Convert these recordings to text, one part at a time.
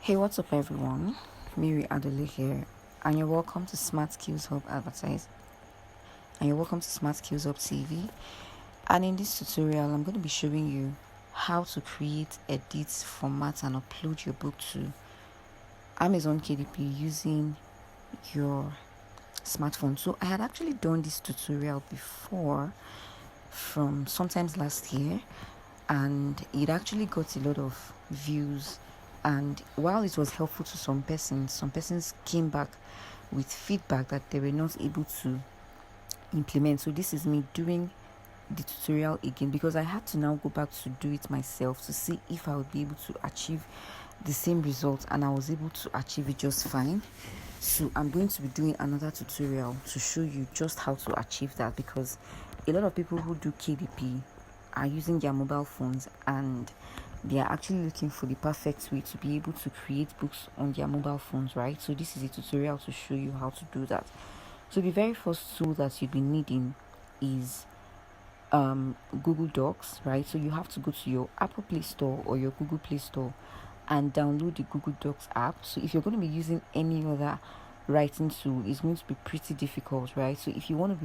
Hey, what's up, everyone? Miri Adele here, and you're welcome to Smart Skills Hub Advertise. And you're welcome to Smart Skills Hub TV. And in this tutorial, I'm going to be showing you how to create, edit, format, and upload your book to Amazon KDP using your smartphone. So I had actually done this tutorial before from sometimes last year, and it actually got a lot of views. And while it was helpful to some persons came back with feedback that they were not able to implement. So this is me doing the tutorial again, because I had to now go back to do it myself to see if I would be able to achieve the same result, and I was able to achieve it just fine. So I'm going to be doing another tutorial to show you just how to achieve that, because a lot of people who do KDP are using their mobile phones, and they are actually looking for the perfect way to be able to create books on their mobile phones, right? So this is a tutorial to show you how to do that. So the very first tool that you'll be needing is Google Docs, right? So you have to go to your Apple Play Store or your Google Play Store and download the Google Docs app. So if you're going to be using any other writing tool, it's going to be pretty difficult, right? So if you want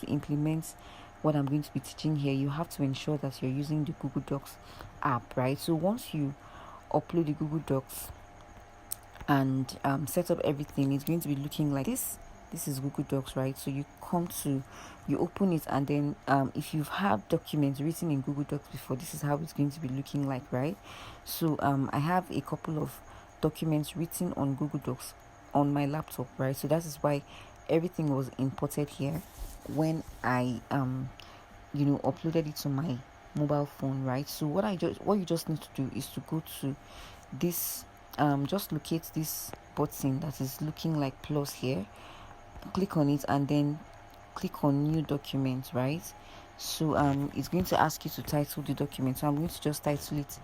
to implement what I'm going to be teaching here, you have to ensure that you're using the Google Docs app, right? So once you upload the Google Docs and set up everything, it's going to be looking like this. This is Google Docs, right? So you open it, and then if you've had documents written in Google Docs before, this is how it's going to be looking like, right? So I have a couple of documents written on Google Docs on my laptop, right? So that is why everything was imported here when I uploaded it to my mobile phone, right? So what you just need to do is to go to this, just locate this button that is looking like plus here, click on it, and then click on new document, right? So it's going to ask you to title the document. So I'm going to just title it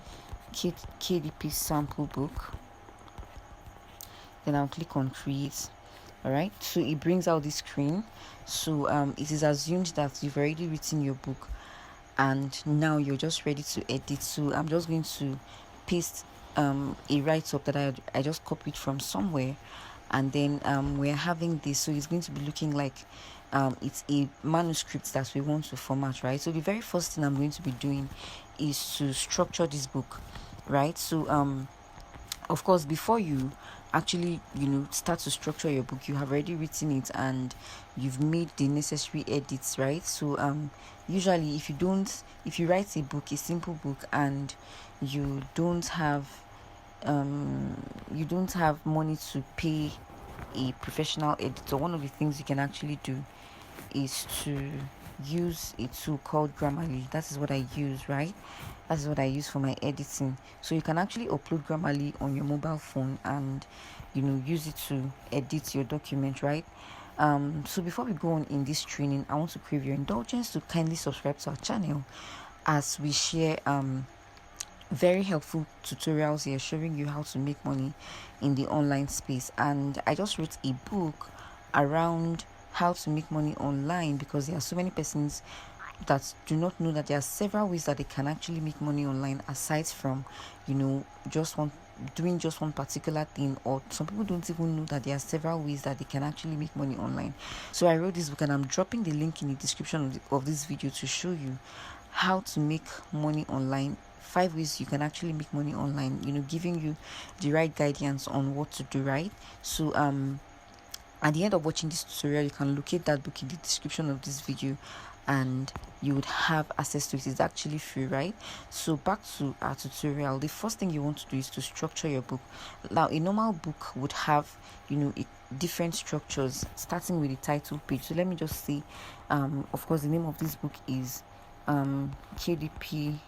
KDP sample book. Then I'll click on create. All right, so it brings out this screen. So it is assumed that you've already written your book, and now you're just ready to edit. So I'm just going to paste a write-up that I just copied from somewhere, and then we're having this. So it's going to be looking like it's a manuscript that we want to format, right? So the very first thing I'm going to be doing is to structure this book, right? So of course, before you actually start to structure your book, you have already written it and you've made the necessary edits, right? So usually if you write a book, a simple book, and you don't have money to pay a professional editor, one of the things you can actually do is to use a tool called Grammarly. That is what I use, right? That is what I use for my editing. So you can actually upload Grammarly on your mobile phone and use it to edit your document, right? So before we go on in this training, I want to crave your indulgence to kindly subscribe to our channel, as we share very helpful tutorials here showing you how to make money in the online space. And I just wrote a book around how to make money online, because there are so many persons that do not know that there are several ways that they can actually make money online, aside from just doing just one particular thing. Or some people don't even know that there are several ways that they can actually make money online. So I wrote this book, and I'm dropping the link in the description of this video to show you how to make money online. 5 ways you can actually make money online, giving you the right guidance on what to do, right? So at the end of watching this tutorial, you can locate that book in the description of this video, and you would have access to it. It's actually free, right? So back to our tutorial. The first thing you want to do is to structure your book. Now, a normal book would have different structures, starting with the title page. So let me just say, of course, the name of this book is KDP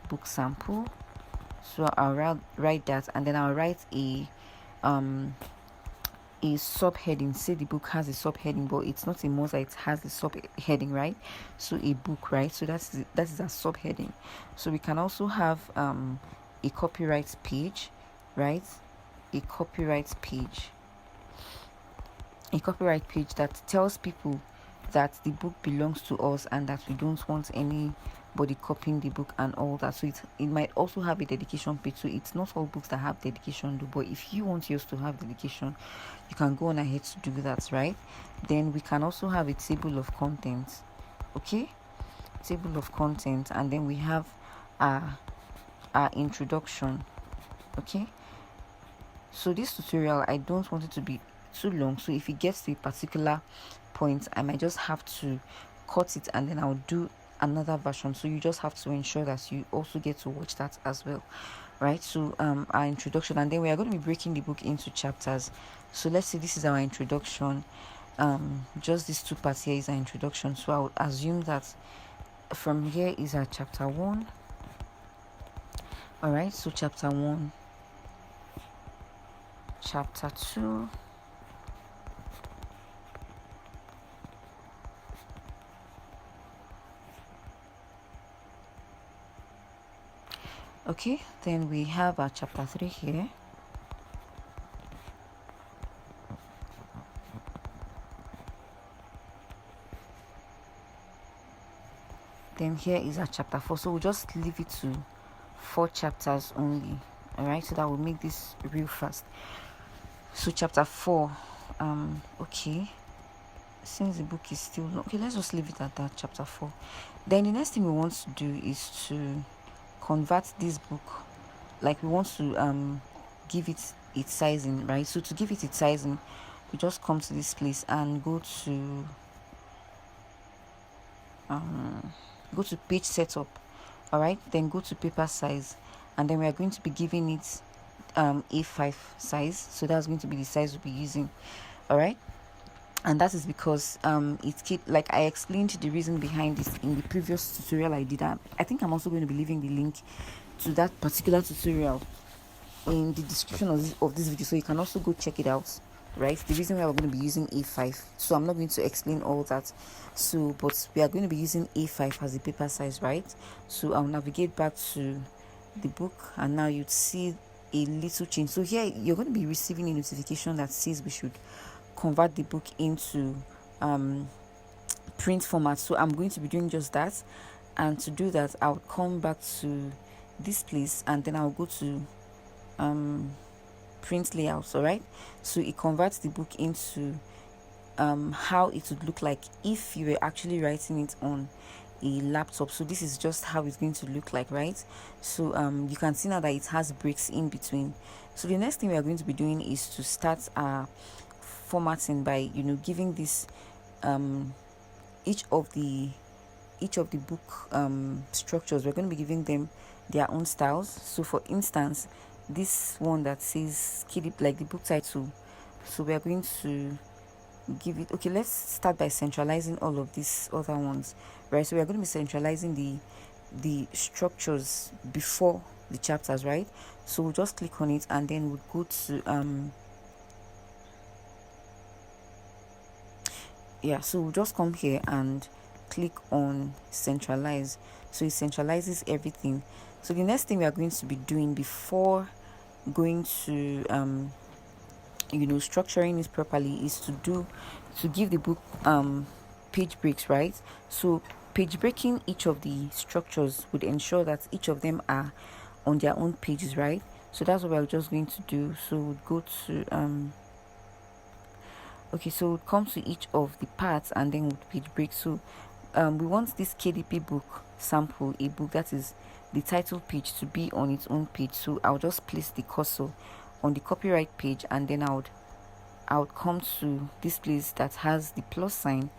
book sample. So I'll write that, and then I'll write a subheading. Say the book has a subheading, but it's not a must that it has the subheading, right? So a book, right? So that is a subheading. So we can also have a copyright page, right? A copyright page that tells people that the book belongs to us and that we don't want any everybody copying the book and all that. So it might also have a dedication page. So it's not all books that have dedication, but if you want yours to have dedication, you can go on ahead to do that, right? Then we can also have a table of contents. Okay, table of content, and then we have our introduction. Okay, so this tutorial, I don't want it to be too long, so if it gets to a particular point, I might just have to cut it and then I'll do another version. So you just have to ensure that you also get to watch that as well, right? So our introduction, and then we are going to be breaking the book into chapters. So let's say this is our introduction. Just these two parts here is our introduction, so I'll assume that from here is our chapter 1. All right, so chapter 1, chapter 2, okay, then we have our chapter 3 here. Then here is our chapter 4. So we'll just leave it to 4 chapters only. All right, so that will make this real fast. So chapter 4, okay, since the book is still long, okay, let's just leave it at that, chapter 4. Then the next thing we want to do is to convert this book, like we want to give it its sizing, right? So to give it its sizing, we just come to this place and go to page setup. All right, then go to paper size, and then we are going to be giving it A5 size. So that's going to be the size we'll be using. All right, and that is because like I explained the reason behind this in the previous tutorial I did. I think I'm also going to be leaving the link to that particular tutorial in the description of this video, so you can also go check it out, right? The reason why we're going to be using A5, so I'm not going to explain all that. So but we are going to be using A5 as the paper size, right? So I'll navigate back to the book, and now you'd see a little change. So here you're going to be receiving a notification that says we should convert the book into print format. So I'm going to be doing just that, and to do that I'll come back to this place, and then I'll go to print layouts. All right, so it converts the book into how it would look like if you were actually writing it on a laptop. So this is just how it's going to look like, right? So you can see now that it has breaks in between. So the next thing we are going to be doing is to start formatting by giving this each of the book structures, we're going to be giving them their own styles. So for instance, this one that says kiddie, like the book title, so we are going to give it, okay, let's start by centralizing all of these other ones, right? So we are going to be centralizing the structures before the chapters, right? So we'll just click on it, and then we'll go to so we'll just come here and click on centralize. So it centralizes everything. So the next thing we are going to be doing before going to structuring this properly is to give the book page breaks, right? So page breaking each of the structures would ensure that each of them are on their own pages, right? So that's what we're just going to do. So we'll go to okay, so we'll come to each of the parts and then we'll page break. So we want this KDP book sample, a book that is the title page, to be on its own page. So I'll just place the cursor on the copyright page, and then I would come to this place that has the plus sign,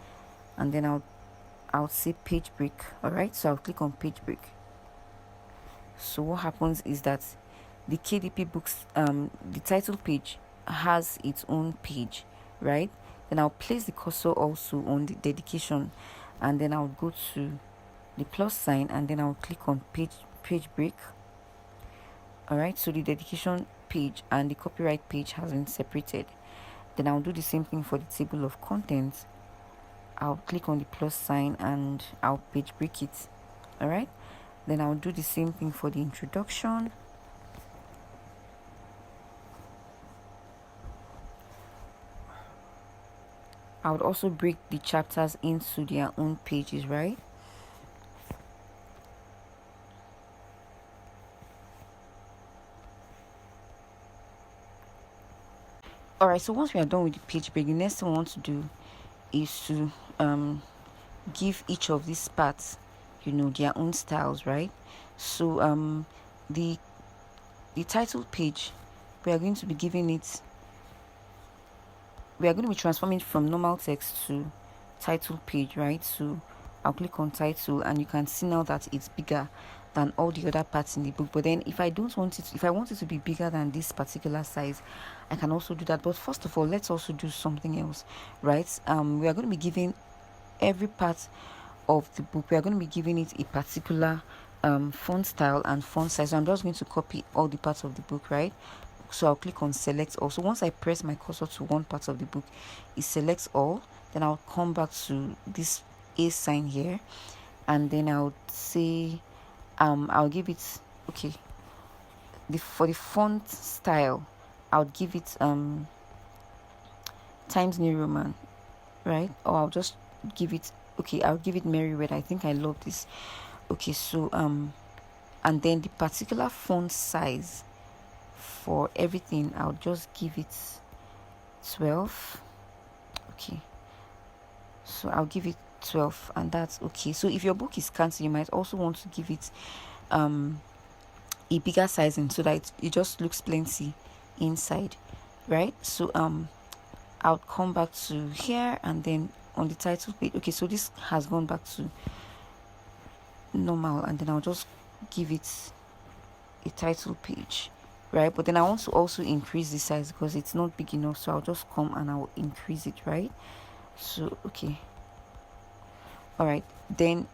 and then I'll say page break. All right, so I'll click on page break. So what happens is that the KDP books the title page has its own page, right? Then I'll place the cursor also on the dedication, and then I'll go to the plus sign, and then I'll click on page break. All right, so the dedication page and the copyright page has been separated. Then I'll do the same thing for the table of contents. I'll click on the plus sign and I'll page break it. All right, then I'll do the same thing for the introduction. I would also break the chapters into their own pages, right? All right, so once we are done with the page break, the next thing we want to do is to give each of these parts, their own styles, right? So the title page, we are going to be giving it, we are going to be transforming from normal text to title page, right? So I'll click on title, and you can see now that it's bigger than all the other parts in the book. But then if I want it to be bigger than this particular size, I can also do that. But first of all, let's also do something else, right? We are going to be giving every part of the book, we are going to be giving it a particular font style and font size. So I'm just going to copy all the parts of the book, right? So I'll click on select all. So once I press my cursor to one part of the book, it selects all. Then I'll come back to this A sign here, and then I'll say I'll give it, okay, for the font style, I'll give it Times New Roman, right? Or I'll just give it, okay, I'll give it Merriweather. I think I love this. Okay, so and then the particular font size for everything, I'll just give it 12. Okay, so I'll give it 12, and that's okay. So if your book is cancer, you might also want to give it a bigger sizing so that it just looks plenty inside, right? So I'll come back to here, and then on the title page, okay, so this has gone back to normal, and then I'll just give it a title page, right? But then I want to also increase the size because it's not big enough, so I'll just come and I'll increase it, right? So okay, all right, then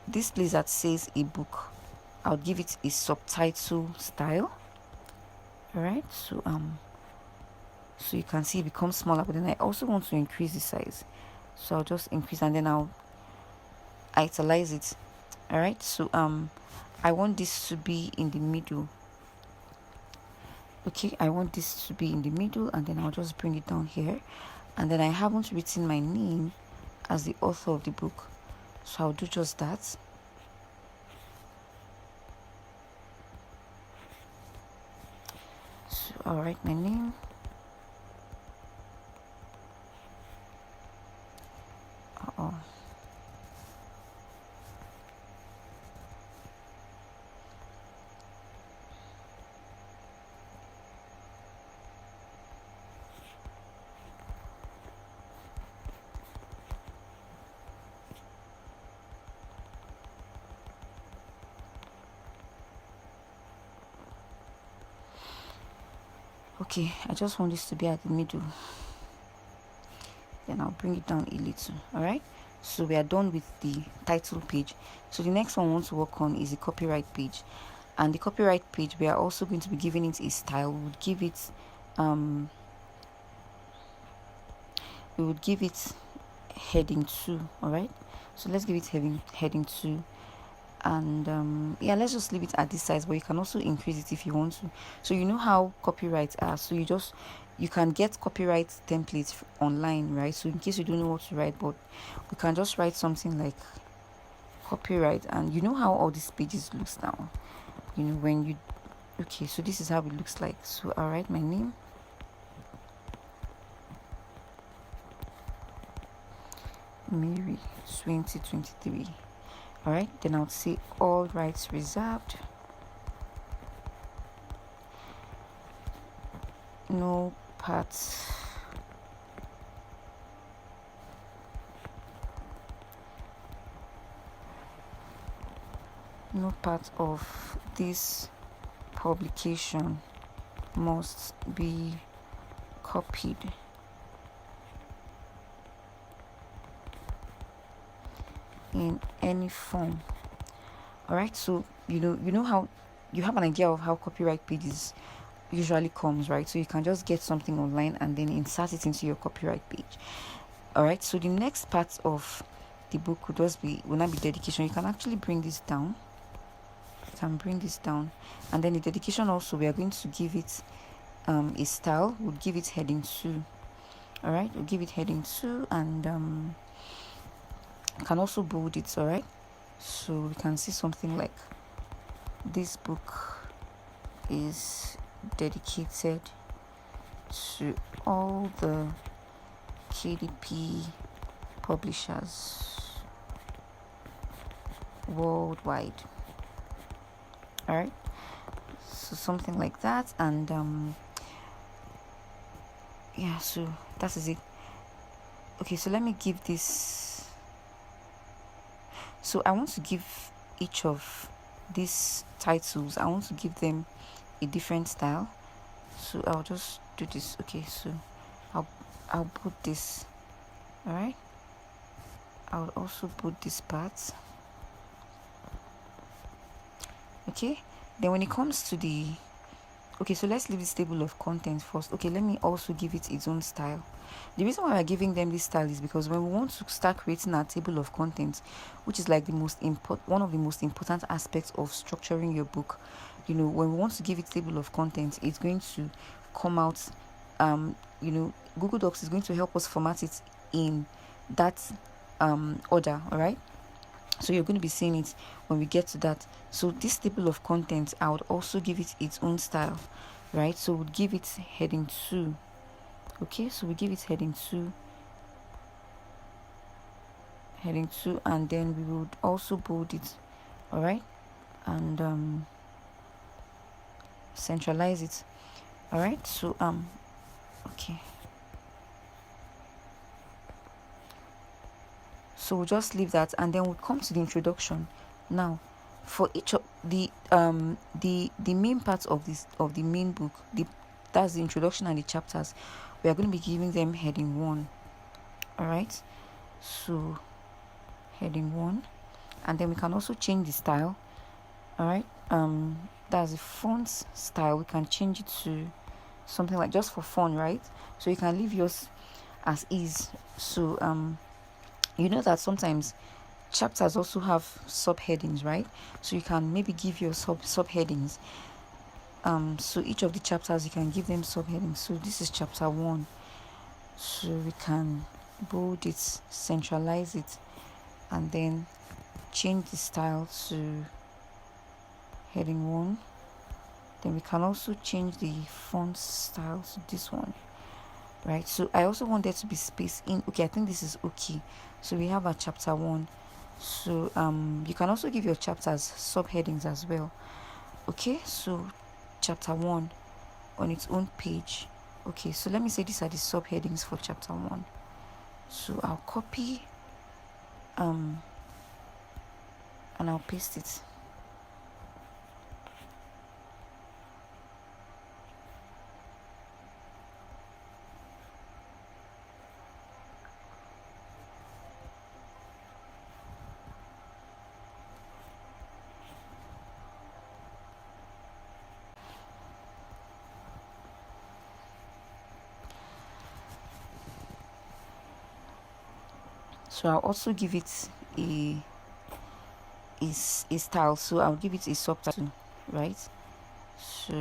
this place that says a book, I'll give it a subtitle style. All right, so so you can see it becomes smaller, but then I also want to increase the size, so I'll just increase, and then I'll italize it. All right, so I want this to be in the middle. Okay, I want this to be in the middle, and then I'll just bring it down here, and then I haven't written my name as the author of the book, so I'll do just that. So I'll write my name. Okay, I just want this to be at the middle. Then I'll bring it down a little. All right, so we are done with the title page. So the next one we want to work on is the copyright page, and the copyright page, we are also going to be giving it a style. We would give it heading 2. all right, so let's give it heading 2, and yeah, let's just leave it at this size, but you can also increase it if you want to. So you know how copyrights are, so you can get copyright templates online, right? So in case you don't know what to write, but we can just write something like copyright, and you know how all these pages looks now, when you, okay, so this is how it looks like. So I'll write my name, Mary 2023. All right, then I'll say all rights reserved, no parts of this publication must be copied in any form. All right, so you know how you have an idea of how copyright pages usually comes, right? So you can just get something online and then insert it into your copyright page. All right, so the next part of the book will not be dedication. You can actually bring this down. And then the dedication also, we are going to give it a style. We'll give it heading 2. All right, we'll give it heading 2, and you can also bold it. All right, so we can see something like this book is dedicated to all the KDP publishers worldwide. All right, so something like that. And yeah, so that is it. Okay, so let me give this. So I want to give each of these titles, I want to give them a different style. So I'll just do this. Okay, so I'll put this. All right, I'll also put this part. Okay, then when it comes to the, okay, so let's leave this table of contents first. Okay, let me also give it its own style. The reason why we're giving them this style is because when we want to start creating our table of contents, which is like one of the most important aspects of structuring your book, you know, when we want to give it table of contents, it's going to come out, you know, Google Docs is going to help us format it in that order. All right, so you're going to be seeing it when we get to that. So this table of contents, I would also give it its own style, right? So we'll give it heading 2. Okay, so we give it heading 2, and then we would also bold it. All right, and centralize it. All right, so okay, so we'll just leave that, and then we'll come to the introduction. Now for each of the main parts of the main book, that's the introduction and the chapters, we are going to be giving them heading 1. All right, so heading 1, and then we can also change the style. All right, that's the font style. We can change it to something like, just for fun, right? So you can leave yours as is. So you know that sometimes chapters also have subheadings, right? So you can maybe give your subheadings. So each of the chapters, you can give them subheadings. So this is chapter 1, so we can bold it, centralize it, and then change the style to heading 1. Then we can also change the font style to this one, right? So I also want there to be space in. Okay, I think this is okay. So we have our chapter 1. So you can also give your chapters subheadings as well. Okay, so chapter 1 on its own page. Okay, so let me say these are the subheadings for chapter 1. So I'll copy and I'll paste it. So I'll also give it a style. So I'll give it a subtitle, right? So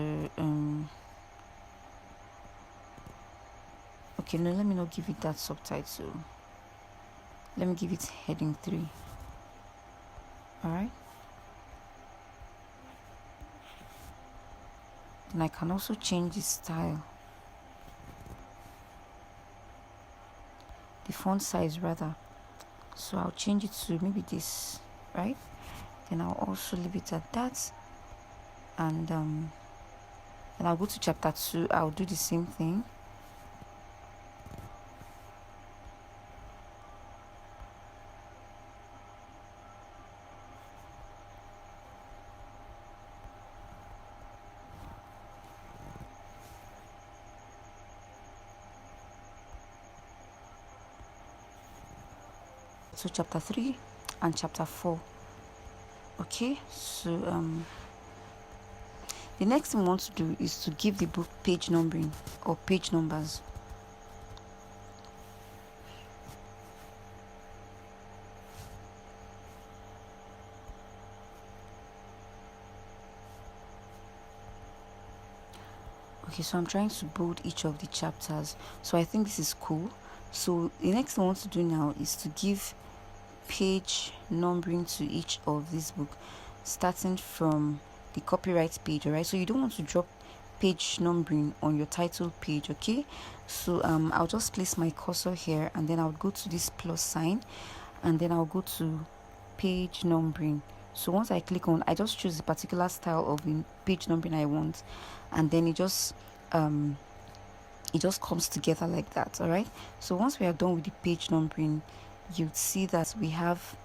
okay, no, let me not give it that subtitle. Let me give it heading 3. All right, then I can also change the style, the font size rather. So I'll change it to maybe this, right? Then I'll also leave it at that, and I'll go to chapter 2. I'll do the same thing. So chapter 3 and chapter 4. Okay, so the next thing we want to do is to give the book page numbering or page numbers. Okay, so I'm trying to bold each of the chapters, so I think this is cool. So the next thing I want to do now is to give page numbering to each of this book, starting from the copyright page. All right, so you don't want to drop page numbering on your title page. Okay, so I'll just place my cursor here, and then I'll go to this plus sign, and then I'll go to page numbering. So once I click on, I just choose the particular style of page numbering I want, and then it just comes together like that. All right, so once we are done with the page numbering, you'd see that we have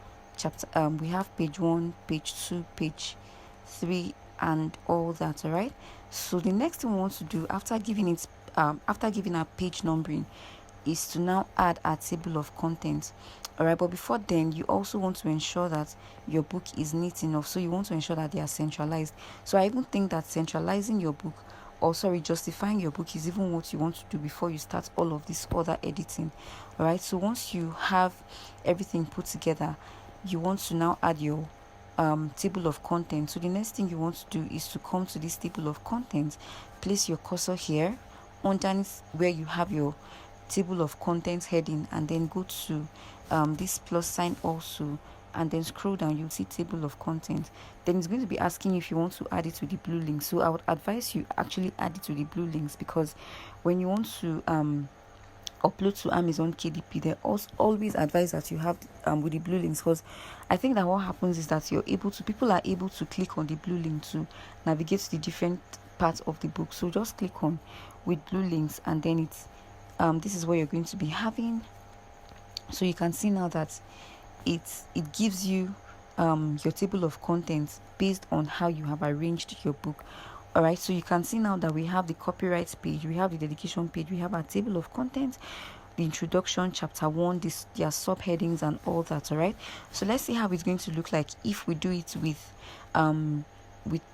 we have page 1, page 2, page 3, and all that. All right, so the next thing we want to do after giving our page numbering is to now add our table of contents. All right, but before then, you also want to ensure that your book is neat enough, so you want to ensure that they are centralized. So I even think that centralizing your book, or sorry, justifying your book, is even what you want to do before you start all of this other editing. All right, so once you have everything put together, you want to now add your table of contents. So the next thing you want to do is to come to this table of contents, place your cursor here underneath where you have your table of contents heading, and then go to this plus sign also, and then scroll down. You'll see table of contents. Then it's going to be asking if you want to add it to the blue links. So I would advise you actually add it to the blue links, because when you want to upload to Amazon KDP, they always advise that you have with the blue links, because I think that what happens is that people are able to click on the blue link to navigate to the different parts of the book. So just click on with blue links, and then it's this is what you're going to be having. So you can see now that it gives you your table of contents based on how you have arranged your book. All right, so you can see now that we have the copyright page, we have the dedication page, we have our table of contents, the introduction, chapter 1, their subheadings and all that. All right, so let's see how it's going to look like if we do it with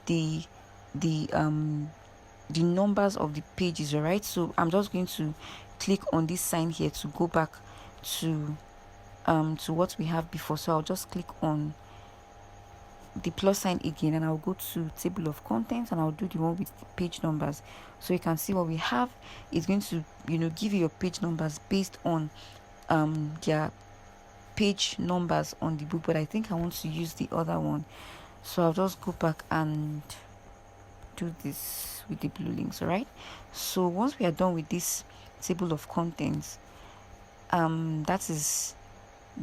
the numbers of the pages. All right, so I'm just going to click on this sign here to go back to what we have before. So I'll just click on the plus sign again, and I'll go to table of contents, and I'll do the one with the page numbers. So you can see what we have is going to give you your page numbers based on their page numbers on the book, but I think I want to use the other one, so I'll just go back and do this with the blue links. All right, so once we are done with this table of contents,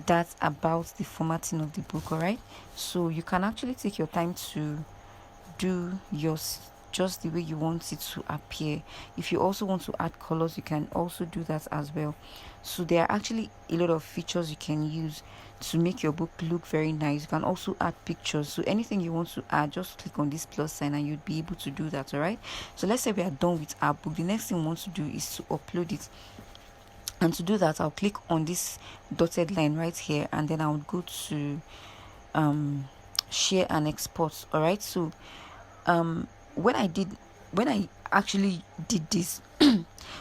that's about the formatting of the book. All right, so you can actually take your time to do yours just the way you want it to appear. If you also want to add colors, you can also do that as well. So there are actually a lot of features you can use to make your book look very nice. You can also add pictures, so anything you want to add, just click on this plus sign and you'd be able to do that. All right, so let's say we are done with our book. The next thing we want to do is to upload it. And to do that, I'll click on this dotted line right here, and then I'll go to share and export. All right, so when I actually did this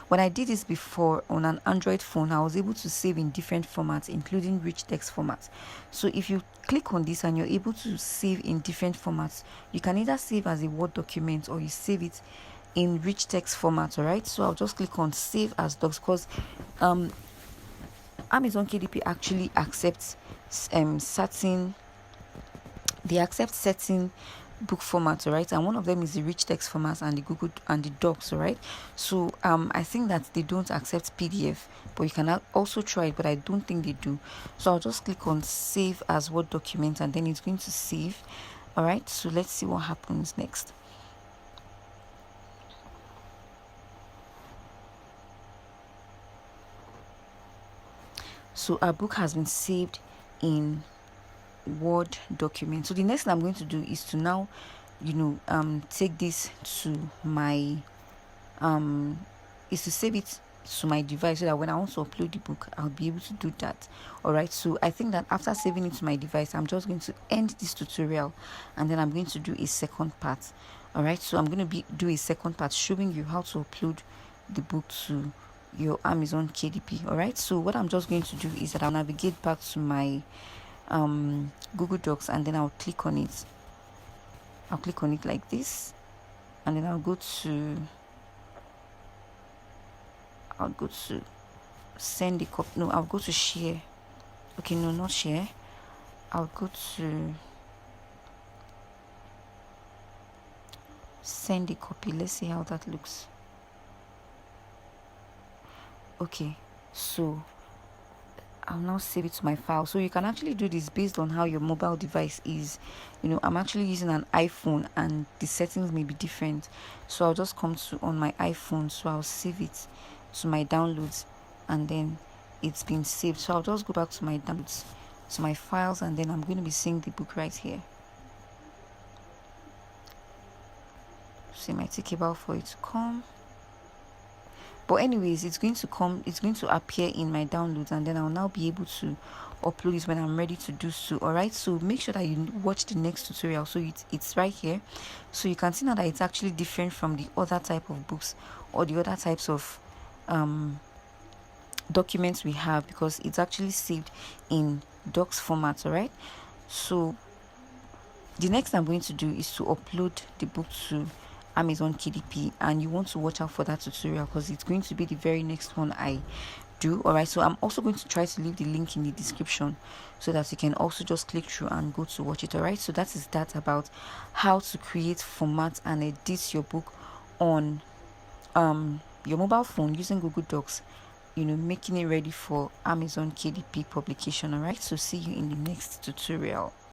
when I did this before on an Android phone, I was able to save in different formats, including rich text formats. So if you click on this and you're able to save in different formats, you can either save as a Word document or you save it in rich text format. All right, so I'll just click on save as docs, because Amazon KDP actually accepts certain book formats. All right, and one of them is the rich text formats and the Google and the docs. All right, so I think that they don't accept PDF, but you can also try it, but I don't think they do. So I'll just click on save as Word document, and then it's going to save. All right, so let's see what happens next. So our book has been saved in Word document. So the next thing I'm going to do is to now take this to my is to save it to my device, so that when I want to upload the book, I'll be able to do that. All right, so I think that after saving it to my device, I'm just going to end this tutorial, and then I'm going to do a second part. All right, so I'm going to do a second part showing you how to upload the book to your Amazon KDP. All right, so what I'm just going to do is that I'll navigate back to my Google Docs, and then I'll click on it like this, and then I'll go to send the copy. No, I'll go to share. Okay, no, not share. I'll go to send a copy. Let's see how that looks. Okay, so I'll now save it to my file. So you can actually do this based on how your mobile device is. I'm actually using an iPhone and the settings may be different. So I'll just come to on my iPhone. So I'll save it to my downloads, and then it's been saved. So I'll just go back to my downloads, to my files, and then I'm going to be seeing the book right here. So it might take a while for it to come. But anyways, it's going to appear in my downloads, and then I'll now be able to upload it when I'm ready to do so. Alright, so make sure that you watch the next tutorial. So it's right here. So you can see now that it's actually different from the other type of books or the other types of documents we have, because it's actually saved in docs format. Alright, so the next I'm going to do is to upload the book to Amazon KDP, and you want to watch out for that tutorial because it's going to be the very next one I do. Alright, so I'm also going to try to leave the link in the description so that you can also just click through and go to watch it. Alright, so that is that about how to create, format, and edit your book on your mobile phone using Google Docs, making it ready for Amazon KDP publication. Alright, so see you in the next tutorial.